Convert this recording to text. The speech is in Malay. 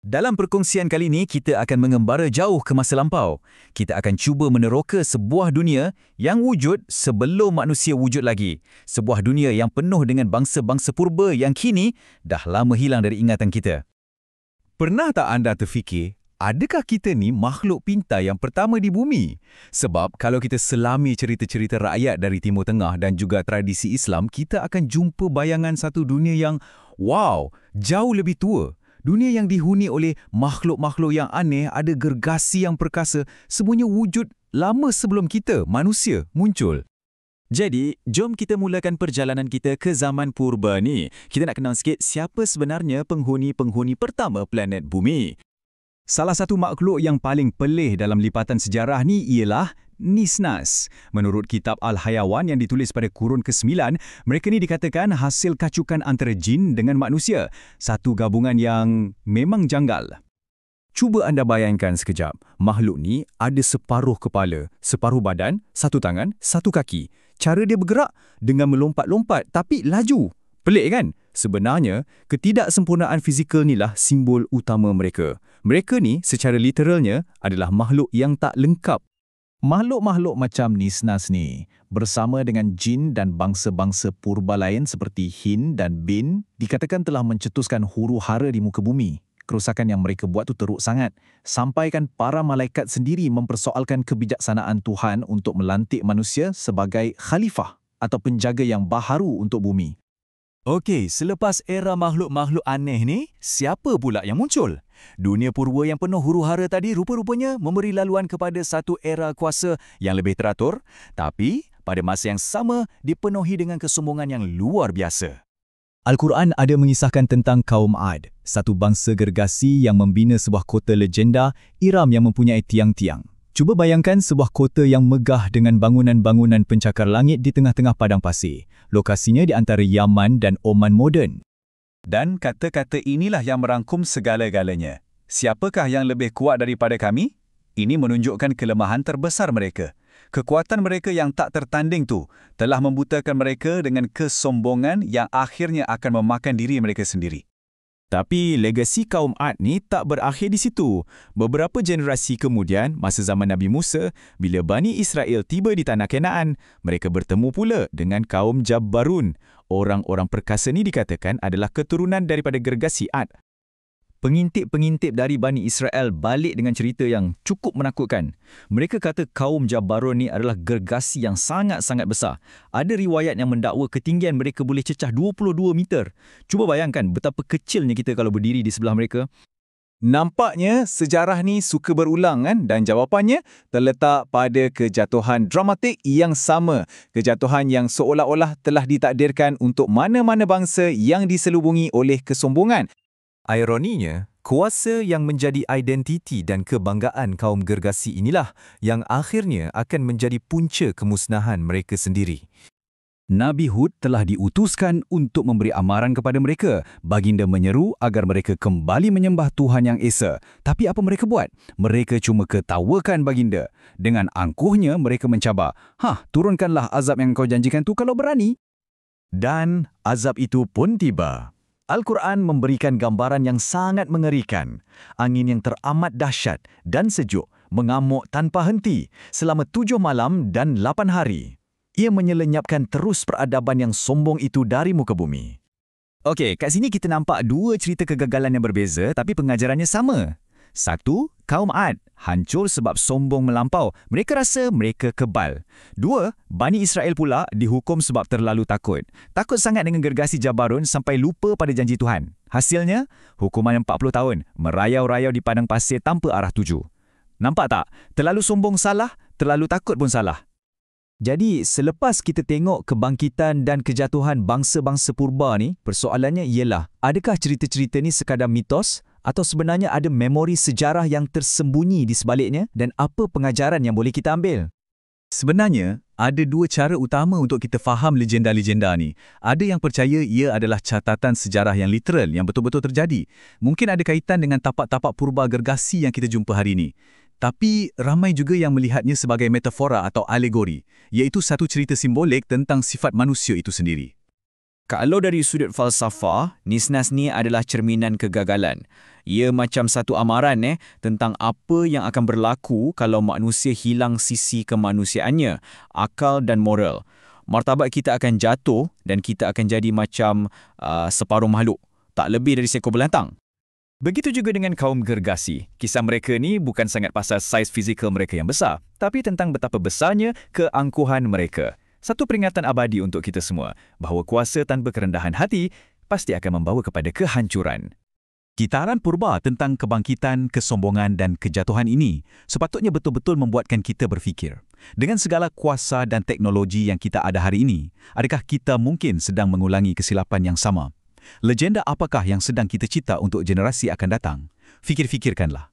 Dalam perkongsian kali ini, kita akan mengembara jauh ke masa lampau. Kita akan cuba meneroka sebuah dunia yang wujud sebelum manusia wujud lagi. Sebuah dunia yang penuh dengan bangsa-bangsa purba yang kini dah lama hilang dari ingatan kita. Pernah tak anda terfikir, adakah kita ni makhluk pintar yang pertama di bumi? Sebab kalau kita selami cerita-cerita rakyat dari Timur Tengah dan juga tradisi Islam, kita akan jumpa bayangan satu dunia yang, wow, jauh lebih tua. Dunia yang dihuni oleh makhluk-makhluk yang aneh, ada gergasi yang perkasa, semuanya wujud lama sebelum kita, manusia, muncul. Jadi, jom kita mulakan perjalanan kita ke zaman purba ni. Kita nak kenal sikit siapa sebenarnya penghuni-penghuni pertama planet bumi. Salah satu makhluk yang paling pelih dalam lipatan sejarah ni ialah Nisnas. Menurut kitab Al-Hayawan yang ditulis pada kurun ke-9, mereka ni dikatakan hasil kacukan antara jin dengan manusia. Satu gabungan yang memang janggal. Cuba anda bayangkan sekejap, makhluk ni ada separuh kepala, separuh badan, satu tangan, satu kaki. Cara dia bergerak dengan melompat-lompat tapi laju. Pelik kan? Sebenarnya, ketidaksempurnaan fizikal nilah simbol utama mereka. Mereka ni secara literalnya adalah makhluk yang tak lengkap. Makhluk-makhluk macam Nisnas ni, bersama dengan jin dan bangsa-bangsa purba lain seperti Hin dan Bin, dikatakan telah mencetuskan huru-hara di muka bumi. Kerosakan yang mereka buat tu teruk sangat, sampaikan para malaikat sendiri mempersoalkan kebijaksanaan Tuhan untuk melantik manusia sebagai khalifah atau penjaga yang baharu untuk bumi. Okey, selepas era makhluk-makhluk aneh ni, siapa pula yang muncul? Dunia purba yang penuh huru-hara tadi rupa-rupanya memberi laluan kepada satu era kuasa yang lebih teratur, tapi pada masa yang sama dipenuhi dengan kesombongan yang luar biasa. Al-Quran ada mengisahkan tentang kaum Ad, satu bangsa gergasi yang membina sebuah kota legenda Iram yang mempunyai tiang-tiang. Cuba bayangkan sebuah kota yang megah dengan bangunan-bangunan pencakar langit di tengah-tengah padang pasir. Lokasinya di antara Yaman dan Oman moden. Dan kata-kata inilah yang merangkum segala-galanya. Siapakah yang lebih kuat daripada kami? Ini menunjukkan kelemahan terbesar mereka. Kekuatan mereka yang tak tertanding tu telah membutakan mereka dengan kesombongan yang akhirnya akan memakan diri mereka sendiri. Tapi legasi kaum Ad ni tak berakhir di situ. Beberapa generasi kemudian, masa zaman Nabi Musa, bila Bani Israel tiba di tanah Kanaan, mereka bertemu pula dengan kaum Jabbarun. Orang-orang perkasa ni dikatakan adalah keturunan daripada gergasi Ad. Pengintip-pengintip dari Bani Israel balik dengan cerita yang cukup menakutkan. Mereka kata kaum Jabbarun ni adalah gergasi yang sangat-sangat besar. Ada riwayat yang mendakwa ketinggian mereka boleh cecah 22 meter. Cuba bayangkan betapa kecilnya kita kalau berdiri di sebelah mereka. Nampaknya sejarah ni suka berulang kan? Dan jawapannya terletak pada kejatuhan dramatik yang sama. Kejatuhan yang seolah-olah telah ditakdirkan untuk mana-mana bangsa yang diselubungi oleh kesombongan. Ironinya, kuasa yang menjadi identiti dan kebanggaan kaum gergasi inilah yang akhirnya akan menjadi punca kemusnahan mereka sendiri. Nabi Hud telah diutuskan untuk memberi amaran kepada mereka. Baginda menyeru agar mereka kembali menyembah Tuhan yang Esa. Tapi apa mereka buat? Mereka cuma ketawakan baginda. Dengan angkuhnya mereka mencabar, turunkanlah azab yang kau janjikan tu kalau berani. Dan azab itu pun tiba. Al-Quran memberikan gambaran yang sangat mengerikan. Angin yang teramat dahsyat dan sejuk mengamuk tanpa henti selama 7 malam dan 8 hari. Ia menyelenyapkan terus peradaban yang sombong itu dari muka bumi. Okey, kat sini kita nampak dua cerita kegagalan yang berbeza tapi pengajarannya sama. Satu, kaum Ad hancur sebab sombong melampau. Mereka rasa mereka kebal. Dua, Bani Israel pula dihukum sebab terlalu takut. Takut sangat dengan gergasi Jabbarun sampai lupa pada janji Tuhan. Hasilnya, hukuman 40 tahun, merayau-rayau di padang pasir tanpa arah tuju. Nampak tak? Terlalu sombong salah, terlalu takut pun salah. Jadi, selepas kita tengok kebangkitan dan kejatuhan bangsa-bangsa purba ni, persoalannya ialah, adakah cerita-cerita ni sekadar mitos atau sebenarnya ada memori sejarah yang tersembunyi di sebaliknya dan apa pengajaran yang boleh kita ambil? Sebenarnya, ada dua cara utama untuk kita faham legenda-legenda ni. Ada yang percaya ia adalah catatan sejarah yang literal, yang betul-betul terjadi. Mungkin ada kaitan dengan tapak-tapak purba gergasi yang kita jumpa hari ini. Tapi ramai juga yang melihatnya sebagai metafora atau alegori, iaitu satu cerita simbolik tentang sifat manusia itu sendiri. Kalau dari sudut falsafah, Nisnas ni adalah cerminan kegagalan. Ia macam satu amaran tentang apa yang akan berlaku kalau manusia hilang sisi kemanusiaannya, akal dan moral. Martabat kita akan jatuh dan kita akan jadi macam separuh makhluk, tak lebih dari seekor belantang. Begitu juga dengan kaum gergasi. Kisah mereka ni bukan sangat pasal saiz fizikal mereka yang besar, tapi tentang betapa besarnya keangkuhan mereka. Satu peringatan abadi untuk kita semua, bahawa kuasa tanpa kerendahan hati pasti akan membawa kepada kehancuran. Gitaran purba tentang kebangkitan, kesombongan dan kejatuhan ini sepatutnya betul-betul membuatkan kita berfikir. Dengan segala kuasa dan teknologi yang kita ada hari ini, adakah kita mungkin sedang mengulangi kesilapan yang sama? Legenda apakah yang sedang kita cipta untuk generasi akan datang? Fikir-fikirkanlah.